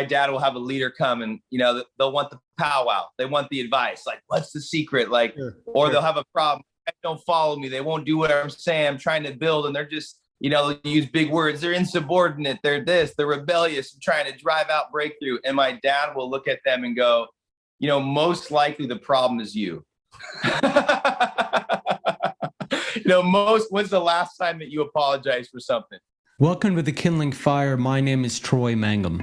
dad will have a leader come and, they'll want the powwow. They want the advice. Like, what's the secret? Like, or they'll have a problem. Don't follow me. They won't do what I'm saying. I'm trying to build. And they're just, they'll use big words. They're insubordinate. They're this, they're rebellious, and trying to drive out breakthrough. And my dad will look at them and go, most likely the problem is you. When's the last time that you apologized for something? Welcome to the Kindling Fire. My name is Troy Mangum.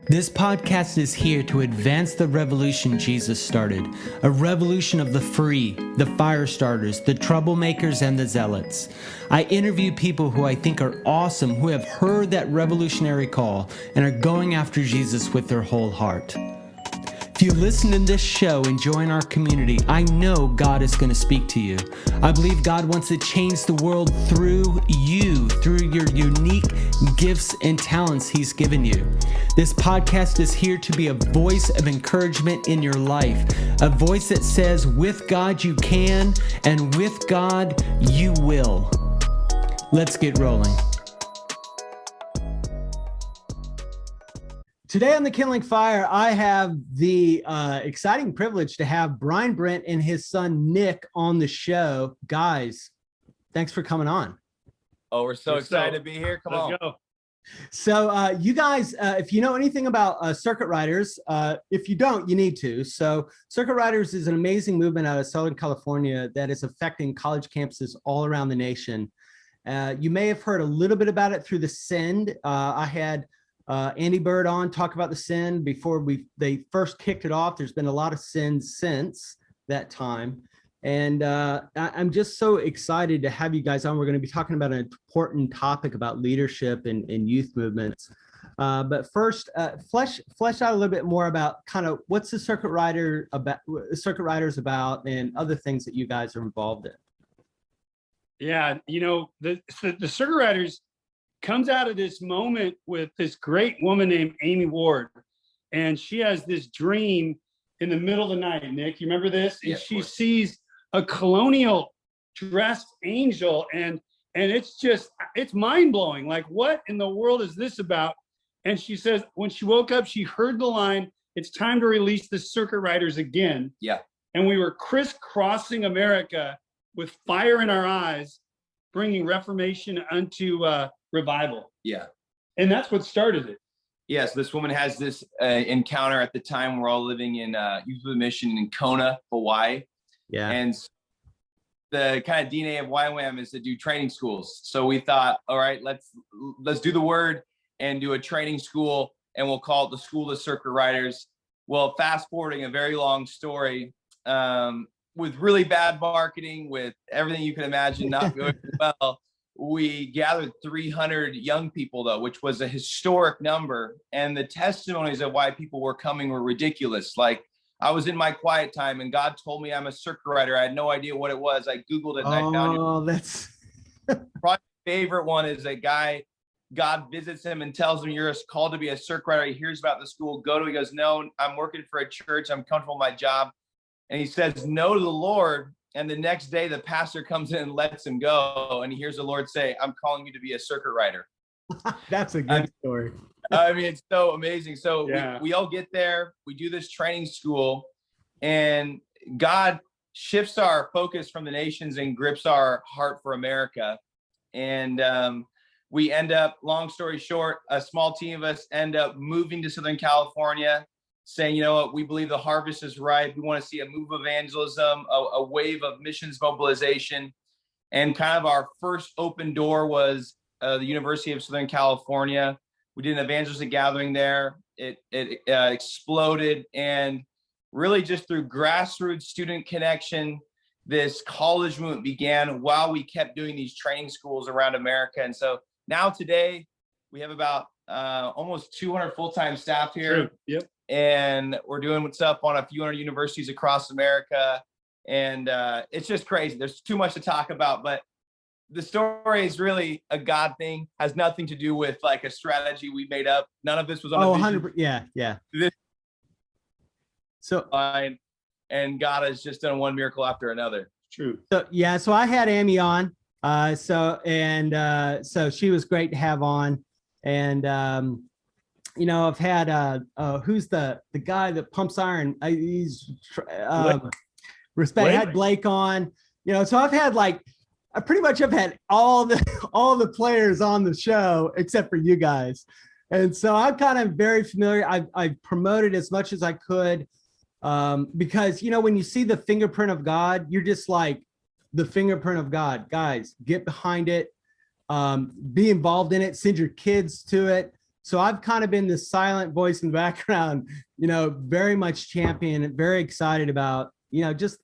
This podcast is here to advance the revolution Jesus started, a revolution of the free, the fire starters, the troublemakers, and the zealots. I interview people who I think are awesome, who have heard that revolutionary call and are going after Jesus with their whole heart. If you listen to this show and join our community, I know God is going to speak to you. I believe God wants to change the world through you, through your unique gifts and talents He's given you. This podcast is here to be a voice of encouragement in your life, a voice that says, with God you can, and with God you will. Let's get rolling. Today on the Kindling Fire, I have the exciting privilege to have Brian Brennt and his son Nick on the show. Guys, thanks for coming on. Oh, we're so excited to be here. Come on. Go. So you guys, if you know anything about circuit riders, if you don't, you need to. So circuit riders is an amazing movement out of Southern California that is affecting college campuses all around the nation. You may have heard a little bit about it through the Send. I had Andy Bird on talk about the Send before they first kicked it off. There's been a lot of Sends since that time. And I'm just so excited to have you guys on. We're going to be talking about an important topic about leadership and youth movements. But first, flesh out a little bit more about kind of what's the circuit riders about and other things that you guys are involved in. Yeah, the circuit riders comes out of this moment with this great woman named Amy Ward. And she has this dream in the middle of the night, Nick. You remember this? And she sees a colonial dressed angel. And it's mind-blowing. Like, what in the world is this about? And she says, when she woke up, she heard the line, it's time to release the circuit riders again. Yeah. And we were crisscrossing America with fire in our eyes, bringing reformation unto revival. Yeah. And that's what started it. Yes, this woman has this encounter at the time. We're all living in Youth with a Mission in Kona, Hawaii. Yeah. And the kind of DNA of YWAM is to do training schools. So we thought, all right, let's do the word and do a training school, and we'll call it the School of Circuit Riders. Well, fast forwarding a very long story, with really bad marketing, with everything you can imagine not going well, we gathered 300 young people, though, which was a historic number. And the testimonies of why people were coming were ridiculous. Like, I was in my quiet time and God told me I'm a circuit rider. I had no idea what it was. I Googled it and I found it. Oh, that's probably my favorite one is a guy, God visits him and tells him, you're called to be a circuit rider. He hears about the school, he goes, no, I'm working for a church. I'm comfortable in my job. And he says no to the Lord. And the next day, the pastor comes in and lets him go. And he hears the Lord say, I'm calling you to be a circuit rider. That's a good story. I mean, it's so amazing. So yeah. we all get there. We do this training school. And God shifts our focus from the nations and grips our heart for America. And we end up, long story short, a small team of us end up moving to Southern California, saying, you know what, we believe the harvest is ripe. We want to see a move of evangelism, a wave of missions mobilization. And kind of our first open door was the University of Southern California. We did an evangelistic gathering there. It exploded. And really just through grassroots student connection, this college movement began while we kept doing these training schools around America. And so now today we have about almost 200 full-time staff here. True. Yep. And we're doing stuff on a few hundred universities across America. And it's just crazy. There's too much to talk about, but the story is really a God thing, has nothing to do with like a strategy we made up. None of this was on a vision. 100%. Yeah. So, and God has just done one miracle after another. True. So I had Amy on. So she was great to have on. And I've had who's the guy that pumps iron? He's respect. I had Blake on, so I've had I pretty much have had all the players on the show except for you guys. And so I'm kind of very familiar. I've promoted as much as I could because, when you see the fingerprint of God, you're just like the fingerprint of God. Guys, get behind it, be involved in it, send your kids to it. So I've kind of been the silent voice in the background, very much champion, very excited about, just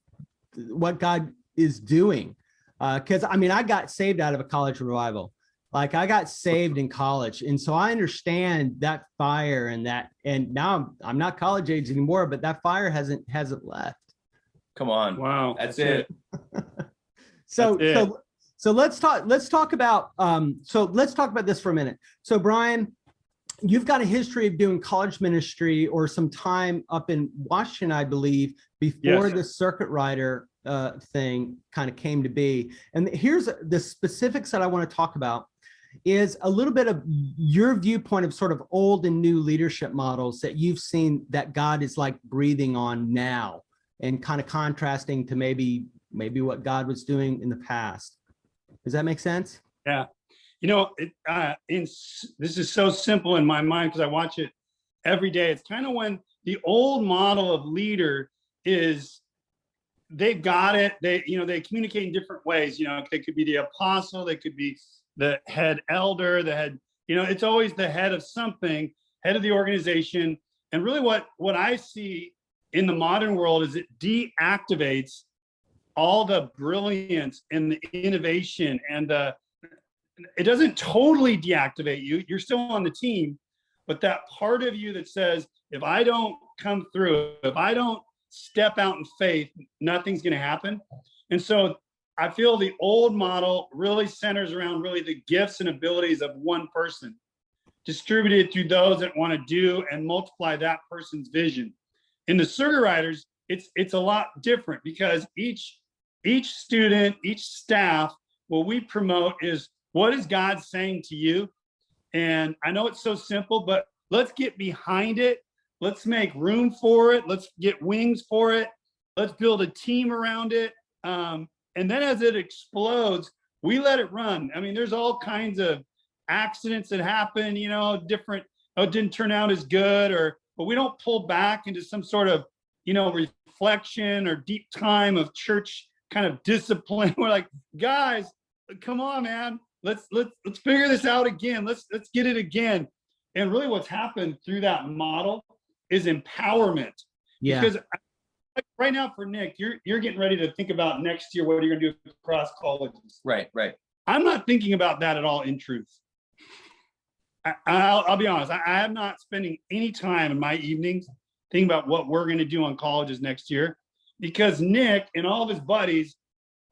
what God is doing. Because I got saved out of a college revival. I got saved in college. And so I understand that fire and now I'm not college age anymore, but that fire hasn't left. Come on. Wow. That's it. So let's talk about this for a minute. So Brian, you've got a history of doing college ministry or some time up in Washington, I believe, before the circuit rider thing kind of came to be. And here's the specifics that I want to talk about is a little bit of your viewpoint of sort of old and new leadership models that you've seen that God is breathing on now, and kind of contrasting to maybe what God was doing in the past. Does that make sense? Yeah. This is so simple in my mind because I watch it every day. It's kind of when the old model of leader is, they've got it. They communicate in different ways. They could be the apostle, they could be the head elder, the head, it's always the head of something, head of the organization. And really what I see in the modern world is it deactivates all the brilliance and the innovation, and it doesn't totally deactivate you. You're still on the team, but that part of you that says, if I don't come through, if I don't step out in faith, nothing's going to happen. And so I feel the old model really centers around really the gifts and abilities of one person, distributed through those that want to do and multiply that person's vision. In the circuit riders, it's a lot different because each student, each staff, what we promote is, what is God saying to you? And I know it's so simple, but let's get behind it. Let's make room for it. Let's get wings for it. Let's build a team around it. And then as it explodes, we let it run. There's all kinds of accidents that happen, different, it didn't turn out as good, but we don't pull back into some sort of, reflection or deep time of church kind of discipline. We're like, guys, come on, man. Let's figure this out again. Let's get it again. And really what's happened through that model is empowerment. Yeah. Because right now for Nick, you're getting ready to think about next year, what are you going to do across colleges? Right. I'm not thinking about that at all, in truth. I'll be honest. I am not spending any time in my evenings thinking about what we're going to do on colleges next year, because Nick and all of his buddies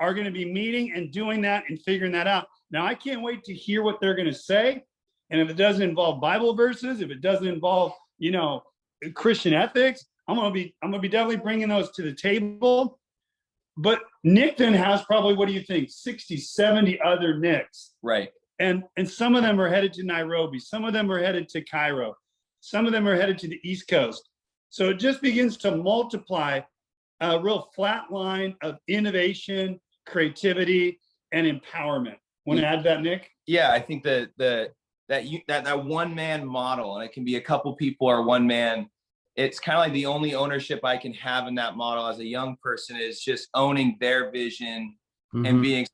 are going to be meeting and doing that and figuring that out. Now, I can't wait to hear what they're going to say. And if it doesn't involve Bible verses, if it doesn't involve, Christian ethics, I'm going to be definitely bringing those to the table. But Nick then has probably, what do you think, 60, 70 other Nicks. Right. And some of them are headed to Nairobi. Some of them are headed to Cairo. Some of them are headed to the East Coast. So it just begins to multiply a real flat line of innovation, creativity, and empowerment. Want to add that, Nick? Yeah, I think that one man model, and it can be a couple people or one man. It's kind of like the only ownership I can have in that model as a young person is just owning their vision and being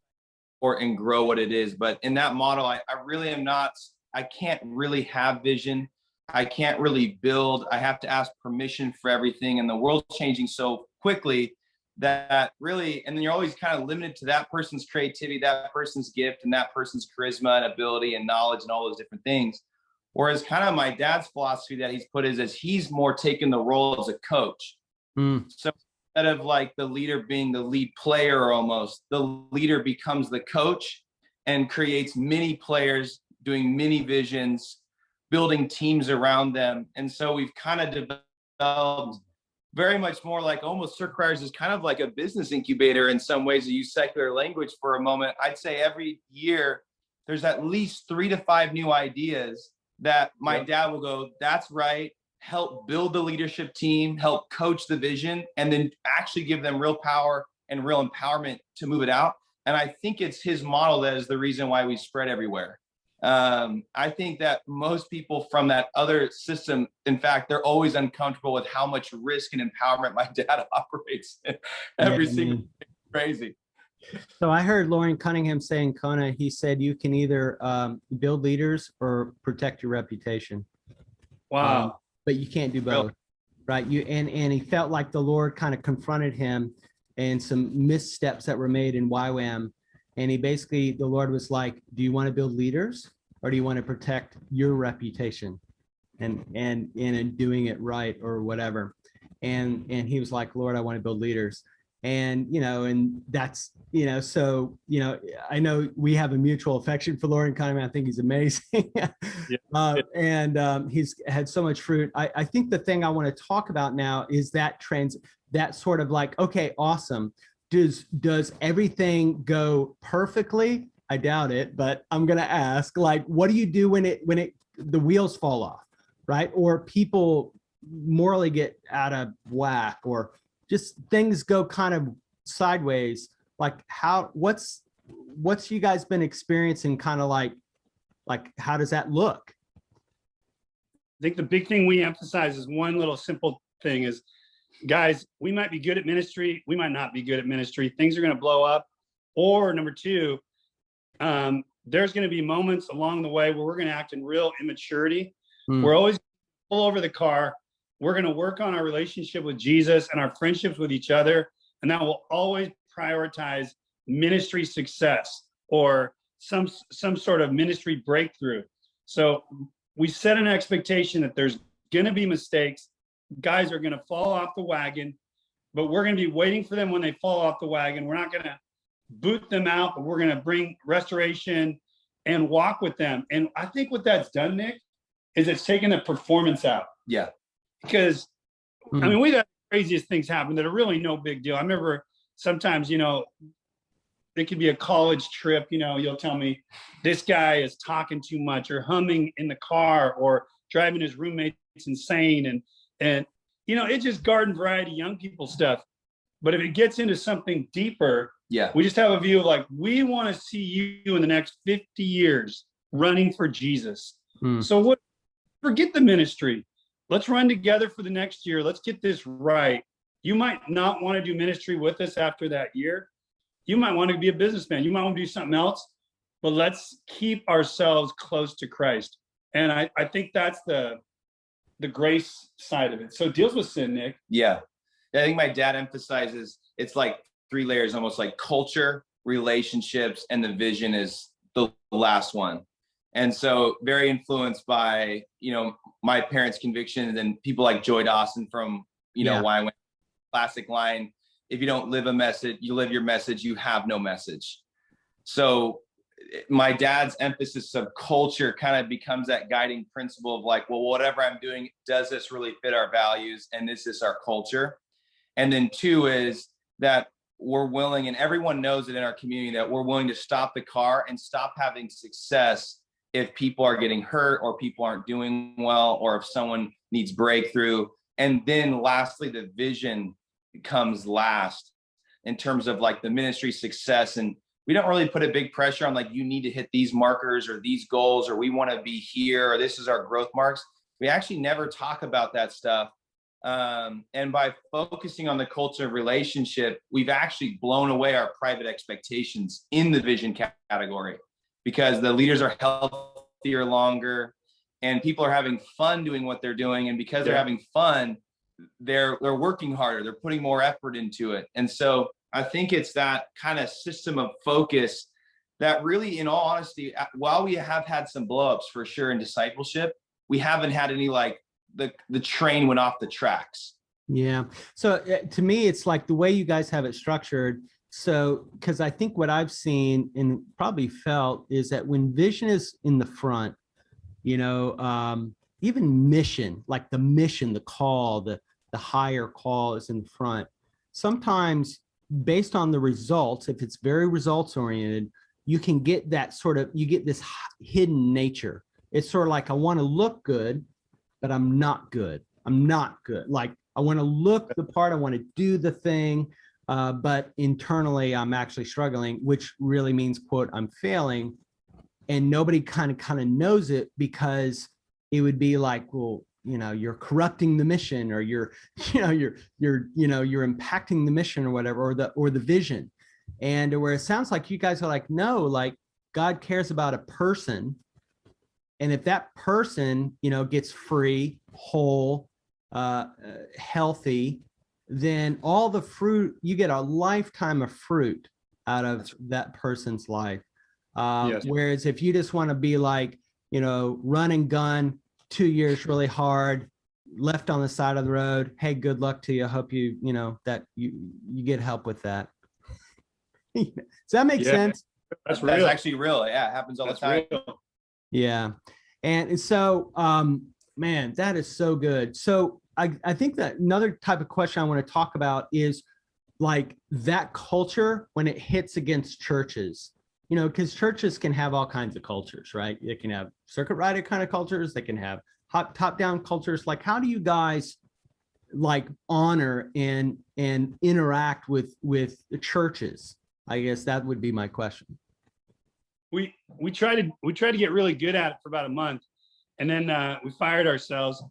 support and grow what it is. But in that model, I really am not. I can't really have vision. I can't really build. I have to ask permission for everything, and the world's changing so quickly that really, and then you're always kind of limited to that person's creativity, that person's gift, and that person's charisma and ability and knowledge and all those different things. Whereas kind of my dad's philosophy that he's put is as he's more taken the role as a coach. So instead of like the leader being the lead player, almost the leader becomes the coach and creates many players doing many visions, building teams around them. And so we've kind of developed very much more like almost Circuit Riders is kind of like a business incubator in some ways, to use secular language for a moment. I'd say every year there's at least 3 to 5 new ideas that my dad will go, that's right, help build the leadership team, help coach the vision, and then actually give them real power and real empowerment to move it out. And I think it's his model that is the reason why we spread everywhere. I think that most people from that other system, in fact, they're always uncomfortable with how much risk and empowerment my dad operates every single crazy. So I heard Lauren Cunningham say in Kona, he said you can either build leaders or protect your reputation. Wow. But you can't do both, right? And he felt like the Lord kind of confronted him and some missteps that were made in YWAM. And the Lord was like, do you want to build leaders or do you want to protect your reputation and in doing it right or whatever? And he was like, Lord, I want to build leaders. And, and that's, so, I know we have a mutual affection for Lauren Cunningham. I think he's amazing. And he's had so much fruit. I think the thing I want to talk about now is that sort of like, okay, awesome. Does everything go perfectly? I doubt it, but I'm going to ask, like, what do you do when the wheels fall off, right? Or people morally get out of whack, or just things go kind of sideways. Like what's you guys been experiencing, kind of like how does that look? I think the big thing we emphasize is one little simple thing is, guys, we might be good at ministry. We might not be good at ministry. Things are going to blow up. Or number two, there's going to be moments along the way where we're going to act in real immaturity. We're always pull over the car. We're going to work on our relationship with Jesus and our friendships with each other. And that will always prioritize ministry success or some sort of ministry breakthrough. So we set an expectation that there's going to be mistakes. Guys are going to fall off the wagon, but we're going to be waiting for them when they fall off the wagon. We're not going to boot them out, but we're going to bring restoration and walk with them. And I think what that's done, Nick, is it's taken the performance out. Yeah. Because, I mean, we've had the craziest things happen that are really no big deal. I remember sometimes, it could be a college trip, you'll tell me this guy is talking too much or humming in the car or driving his roommates insane. And it's just garden variety young people stuff. But if it gets into something deeper, we just have a view of like, we want to see you in the next 50 years running for Jesus. So forget the ministry. Let's run together for the next year. Let's get this right. You might not want to do ministry with us after that year. You might want to be a businessman. You might want to do something else, but let's keep ourselves close to Christ. And I think that's the grace side of it. So it deals with sin, Nick. Yeah. I think my dad emphasizes it's like 3 layers, almost like culture, relationships, and the vision is the last one. And so very influenced by, my parents' convictions and people like Joy Dawson from, why I went classic line, if you don't live a message, you live your message, you have no message. So my dad's emphasis of culture kind of becomes that guiding principle of like, well, whatever I'm doing, does this really fit our values? And is this our culture? And then 2 is that we're willing, and everyone knows it in our community, that we're willing to stop the car and stop having success if people are getting hurt or people aren't doing well, or if someone needs breakthrough. And then lastly, the vision comes last in terms of like the ministry success. And we don't really put a big pressure on like, you need to hit these markers or these goals, or we want to be here, or this is our growth marks. We actually never talk about that stuff. And by focusing on the culture of relationship, we've actually blown away our private expectations in the vision category, because the leaders are healthier longer and people are having fun doing what they're doing. And because they're having fun, they're working harder, they're putting more effort into it. And so I think it's that kind of system of focus that really, in all honesty, while we have had some blowups for sure in discipleship, we haven't had any like the train went off the tracks. Yeah. So to me, it's like the way you guys have it structured. So, because I think what I've seen and probably felt is that when vision is in the front, even mission, like the mission, the call, the higher call is in front. Sometimes based on the results, if it's very results oriented, you can get that you get this hidden nature it's sort of like, I want to look good, but I'm not good. I'm not good. Like, I want to look the part. I want to do the thing. But internally, I'm actually struggling, which really means, quote, I'm failing. And nobody kind of knows it, because it would be like, well, you're corrupting the mission, or you're impacting the mission, or whatever, or the vision. And where it sounds like you guys are like, no, like, God cares about a person. And if that person, gets free, whole, healthy, then all the fruit, you get a lifetime of fruit out of that person's life. Yes. Whereas if you just want to be like, run and gun, 2 years really hard, left on the side of the road, hey, good luck to you. I hope that you get help with that. Does that make sense? That's actually real. Yeah, it happens all the time. Real. Yeah. And so, man, that is so good. So I think that another type of question I want to talk about is like that culture when it hits against churches, because churches can have all kinds of cultures, right? They can have circuit rider kind of cultures. They can have top-down cultures. Like, how do you guys like honor and interact with the churches? I guess that would be my question. We tried to get really good at it for about a month, and then we fired ourselves,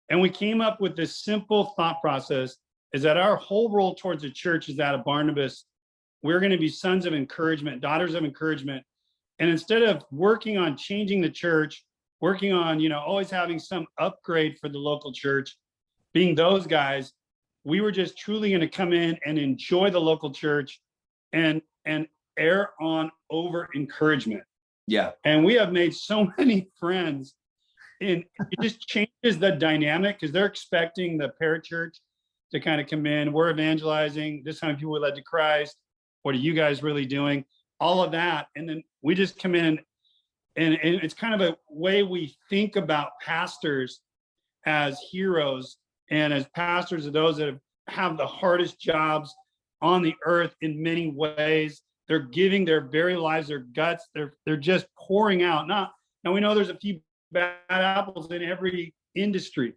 and we came up with this simple thought process: is that our whole role towards the church is that of Barnabas. We're going to be sons of encouragement, daughters of encouragement, and instead of working on changing the church, working on always having some upgrade for the local church, being those guys, we were just truly going to come in and enjoy the local church, and err on over encouragement. Yeah. And we have made so many friends, and it just changes the dynamic, because they're expecting the parachurch to kind of come in. We're evangelizing. This time people were led to Christ. What are you guys really doing? All of that. And then we just come in, and it's kind of a way we think about pastors as heroes, and as pastors of those that have the hardest jobs on the earth in many ways. They're giving their very lives, their guts. They're just pouring out. Now we know there's a few bad apples in every industry,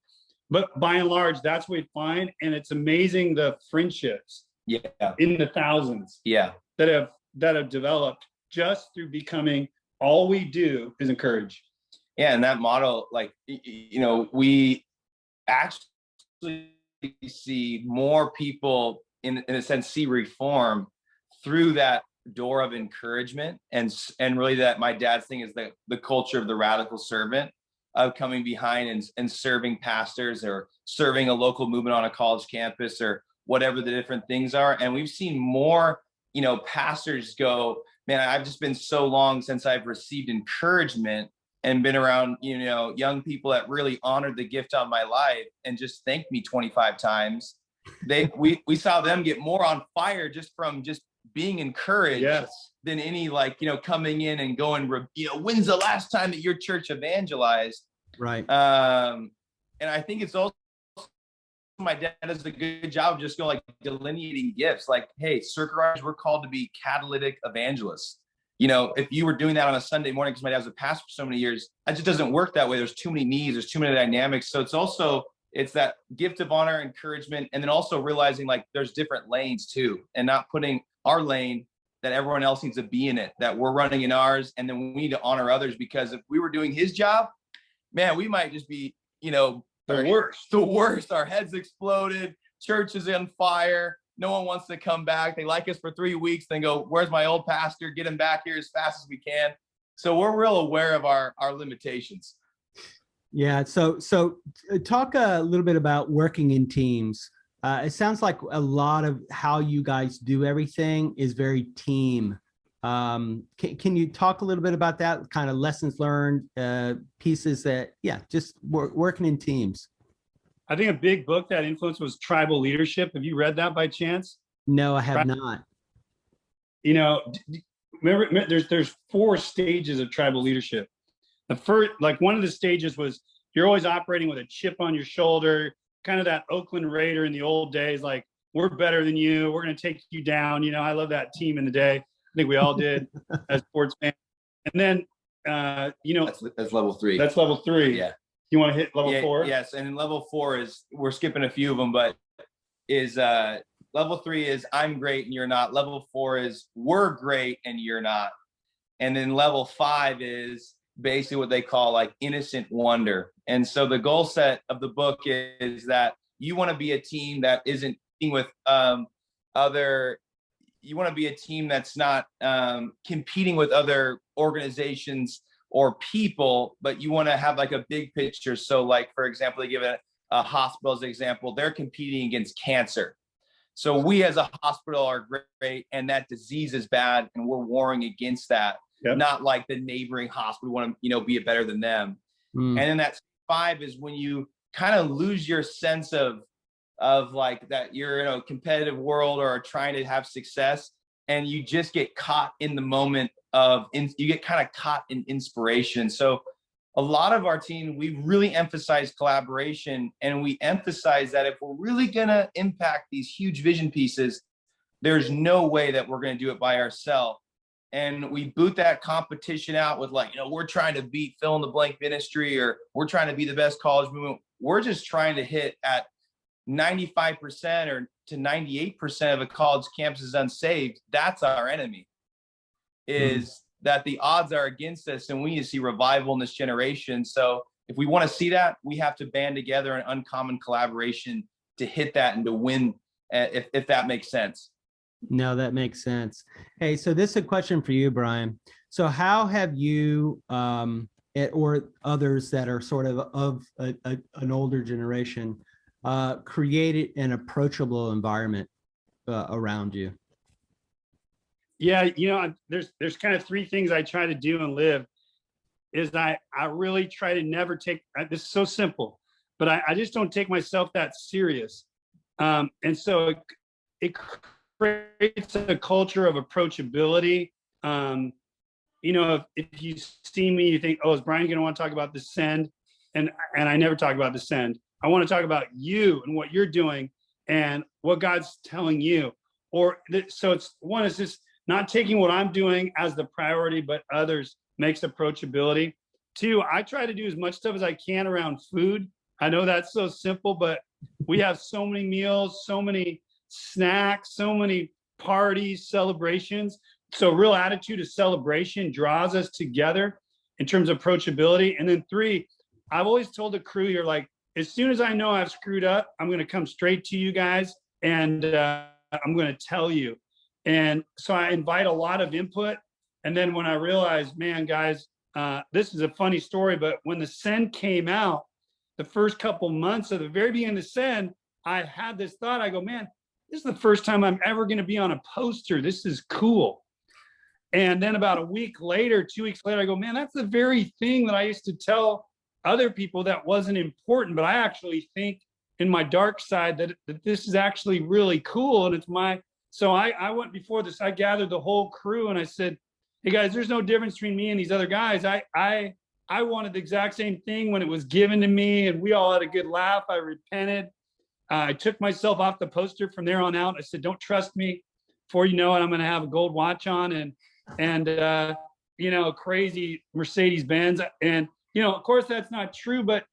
but by and large, that's what we find. And it's amazing the friendships, in the thousands, that have developed just through becoming, all we do is encourage. Yeah, and that model, like, we actually see more people in a sense see reform through that door of encouragement, and really that my dad's thing is the culture of the radical servant, of coming behind and serving pastors, or serving a local movement on a college campus, or whatever the different things are. And we've seen more pastors go, man, I've just been so long since I've received encouragement and been around young people that really honored the gift of my life and just thanked me 25 times. We saw them get more on fire just from just being encouraged, than any coming in and going, when's the last time that your church evangelized? Right. And I think it's also, my dad does a good job of just delineating gifts. Like, hey, circuit riders, we're called to be catalytic evangelists. If you were doing that on a Sunday morning, because my dad was a pastor for so many years, that just doesn't work that way. There's too many needs, there's too many dynamics. So it's that gift of honor, encouragement, and then also realizing like there's different lanes too, and not putting our lane that everyone else needs to be in it, that we're running in ours, and then we need to honor others, because if we were doing his job, man, we might just be, the worst. Our heads exploded, church is on fire, no one wants to come back. They like us for 3 weeks, then go, where's my old pastor? Get him back here as fast as we can. So we're real aware of our limitations. Yeah. So talk a little bit about working in teams. It sounds like a lot of how you guys do everything is very team. Can you talk a little bit about that, kind of lessons learned, pieces that, just working in teams? I think a big book that influenced was Tribal Leadership. Have you read that by chance? No, I have not. Remember, there's 4 stages of tribal leadership. The first, one of the stages was you're always operating with a chip on your shoulder, kind of that Oakland Raider in the old days, like, we're better than you, we're going to take you down. I love that team in the day. I think we all did as sports fans. And then That's level 3. That's level 3. Yeah. You want to hit level 4? Yes. And then level 4 is, we're skipping a few of them, but is level 3 is I'm great and you're not. Level 4 is we're great and you're not. And then level 5 is basically what they call like innocent wonder. And so the goal set of the book is that you want to be a team that isn't with you want to be a team that's not competing with other organizations or people, but you want to have like a big picture. So like, for example, they give a hospital as an example, they're competing against cancer. So we as a hospital are great and that disease is bad and we're warring against that. Yep. Not like the neighboring hospital want to, be better than them. And then that 5 is when you kind of lose your sense of like that you're in a competitive world or trying to have success and you just get caught in the moment you get kind of caught in inspiration. So a lot of our team, we really emphasize collaboration, and we emphasize that if we're really going to impact these huge vision pieces, there's no way that we're going to do it by ourselves. And we boot that competition out with like, we're trying to beat fill in the blank ministry, or we're trying to be the best college movement. We're just trying to hit at 95% or to 98% of a college campus is unsaved. That's our enemy, is that the odds are against us, and we need to see revival in this generation. So if we want to see that, we have to band together in uncommon collaboration to hit that and to win, if that makes sense. No, that makes sense. Hey, so this is a question for you, Brian. So how have you or others that are sort of an older generation created an approachable environment around you? Yeah, there's kind of 3 things I try to do and live. Is I really try to never take, this is so simple, but I just don't take myself that serious. And so it creates a culture of approachability. If you see me, you think, oh, is Brian going to want to talk about the send? And I never talk about the send. I want to talk about you and what you're doing and what God's telling you. So it's just not taking what I'm doing as the priority, but others makes approachability. 2, I try to do as much stuff as I can around food. I know that's so simple, but we have so many meals, so many snacks, so many parties, celebrations. So real attitude of celebration draws us together in terms of approachability. And then 3, I've always told the crew here, like, as soon as I know I've screwed up, I'm going to come straight to you guys and I'm going to tell you. And so I invite a lot of input. And then when I realized, man, guys, this is a funny story, but when the send came out, the first couple months of the very beginning of the send, I had this thought. I go, man, this is the first time I'm ever going to be on a poster. This is cool. And then about 2 weeks later, I go, man, that's the very thing that I used to tell other people that wasn't important. But I actually think in my dark side that this is actually really cool. And so I went before this, I gathered the whole crew and I said, hey guys, there's no difference between me and these other guys. I wanted the exact same thing when it was given to me, and we all had a good laugh. I repented. I took myself off the poster from there on out. I said, don't trust me. Before you know it, I'm going to have a gold watch on and a crazy Mercedes Benz. And, of course that's not true, but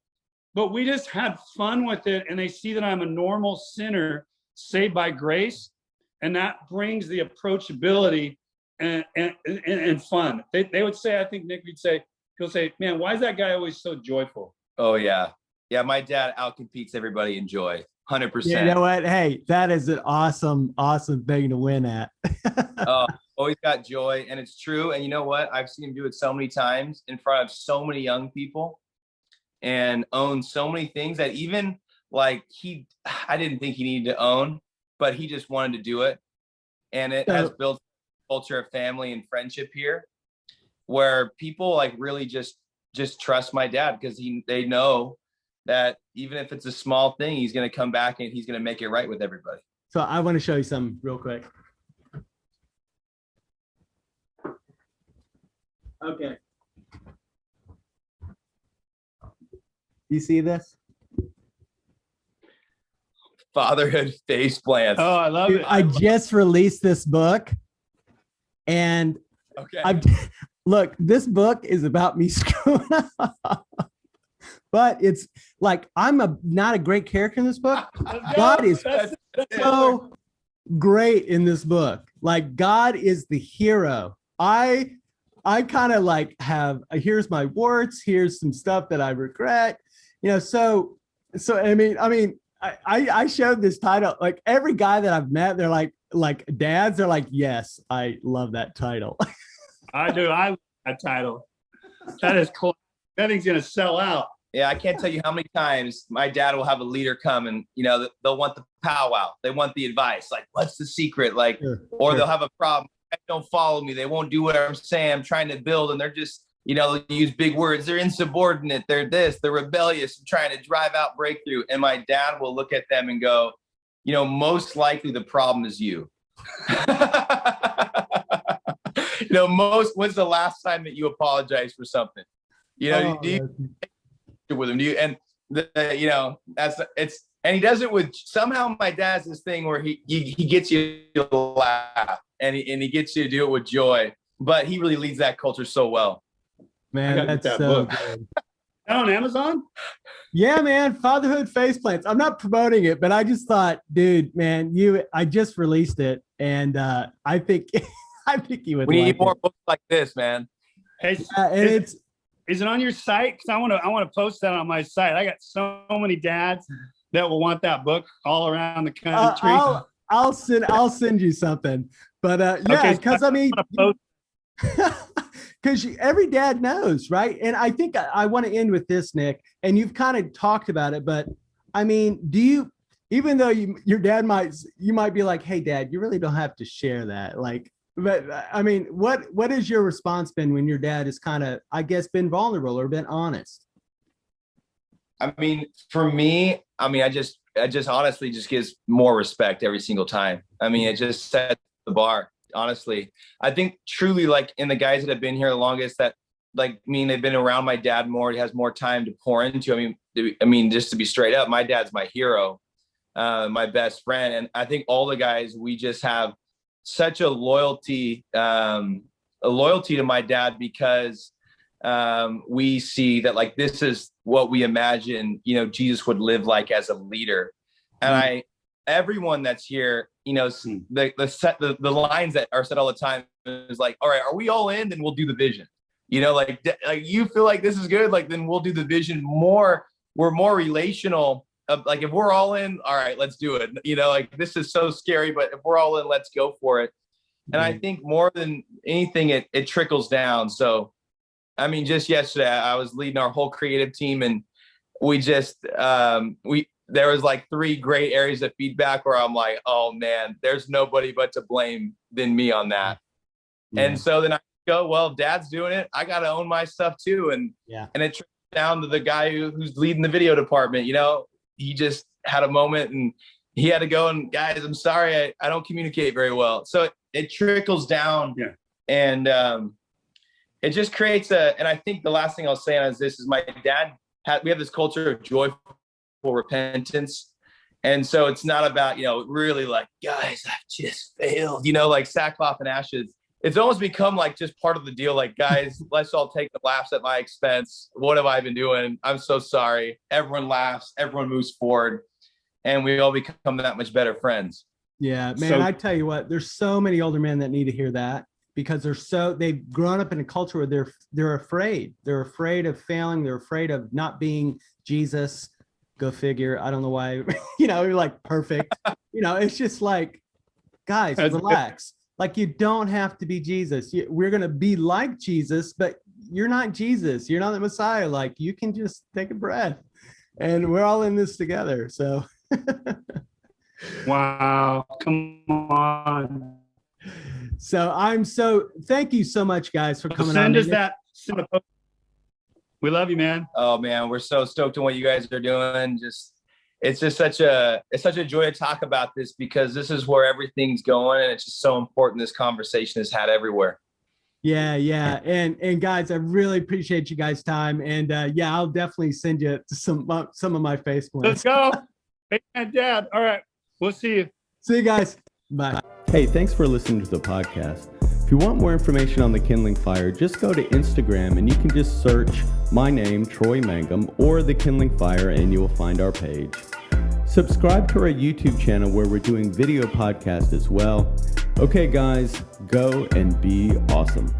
we just had fun with it. And they see that I'm a normal sinner saved by grace. And that brings the approachability and fun. They would say, I think Nick would say, he'll say, man, why is that guy always so joyful? Oh yeah. Yeah. My dad outcompetes everybody in joy. 100%. You know what? Hey, that is an awesome thing to win at. Always got joy, and it's true. And you know what? I've seen him do it so many times in front of so many young people and own so many things that even like I didn't think he needed to own, but he just wanted to do it. And it has built a culture of family and friendship here where people like really just trust my dad because they know that even if it's a small thing, he's going to come back and he's going to make it right with everybody. So I want to show you something real quick. Okay. You see this? Fatherhood face plants. Oh, I love it. I just released this book, and okay. Look, this book is about me screwing up. But it's like not a great character in this book. God is so great in this book. Like God is the hero. I kind of like here's my warts, here's some stuff that I regret. So I mean I showed this title, like every guy that I've met, they're like dads, they're like, yes, I love that title. I do. I love that title. That is cool. That thing's gonna sell out. Yeah, I can't tell you how many times my dad will have a leader come and, they'll want the powwow. They want the advice. Like, what's the secret? Like, they'll have a problem. Don't follow me. They won't do what I'm saying. I'm trying to build. And they're just, they'll use big words. They're insubordinate. They're this, they're rebellious and trying to drive out breakthrough. And my dad will look at them and go, most likely the problem is you. When's the last time that you apologized for something? With him, and he does it with, somehow my dad's this thing where he gets you to laugh and he gets you to do it with joy, but he really leads that culture so well. Man, that's so good. On Amazon? Yeah, man. Fatherhood Faceplants. I'm not promoting it, but I just thought, dude, man, I just released it, and I think you would. We need more books like this, man. Hey, is it on your site? Because I want to post that on my site. I got so many dads that will want that book all around the country. I'll send you something. But yeah, because because every dad knows, right? And I think I want to end with this, Nick. And you've kind of talked about it, but I mean, even though your dad might be like, hey, Dad, you really don't have to share that, like. But I mean, what has your response been when your dad has kind of, I guess, been vulnerable or been honest? I mean, for me, I just honestly just gives more respect every single time. I mean, it just sets the bar, honestly. I think truly, like, in the guys that have been here the longest, that they've been around my dad more. He has more time to pour into. I mean, just to be straight up, my dad's my hero, my best friend. And I think all the guys, we just have such a loyalty to my dad, because we see that, like, this is what we imagine, Jesus would live like as a leader. And everyone that's here, the lines that are said all the time is like, all right, are we all in? Then we'll do the vision. Like you feel like this is good, like, then we'll do the vision more. We're more relational. Like, if we're all in, all right, let's do it. Like, this is so scary, but if we're all in, let's go for it. And I think more than anything, it trickles down. So, I mean, just yesterday, I was leading our whole creative team, and we just, there was like 3 great areas of feedback where I'm like, oh man, there's nobody but to blame than me on that. Yeah. And so then I go, well, Dad's doing it, I got to own my stuff too. And it trickles down to the guy who's leading the video department. He just had a moment and he had to go, and guys, I'm sorry, I don't communicate very well. So it trickles down. Yeah. And it just creates and I think the last thing I'll say on this is my dad we have this culture of joyful repentance. And so it's not about, really like, guys, I've just failed, like sackcloth and ashes. It's almost become like just part of the deal. Like, guys, let's all take the laughs at my expense. What have I been doing? I'm so sorry. Everyone laughs, everyone moves forward, and we all become that much better friends. Yeah, man, I tell you what, there's so many older men that need to hear that, because they've grown up in a culture where they're afraid. They're afraid of failing. They're afraid of not being Jesus. Go figure. I don't know why, you're like perfect. It's just like, guys, relax. Like, you don't have to be Jesus. We're going to be like Jesus, but you're not Jesus. You're not the Messiah. Like, you can just take a breath, and we're all in this together. So. Wow. Come on. So thank you so much, guys, for coming on. Send us that. We love you, man. Oh man, we're so stoked on what you guys are doing. It's such a joy to talk about this, because this is where everything's going, and it's just so important. This conversation is had everywhere. Yeah. And guys, I really appreciate you guys' time. And I'll definitely send you some of my face plants. Let's go. Hey, Dad. All right. We'll see you. See you guys. Bye. Hey, thanks for listening to the podcast. If you want more information on the Kindling Fire, just go to Instagram and you can just search my name, Troy Mangum, or the Kindling Fire, and you will find our page. Subscribe to our YouTube channel where we're doing video podcasts as well. Okay, guys, go and be awesome.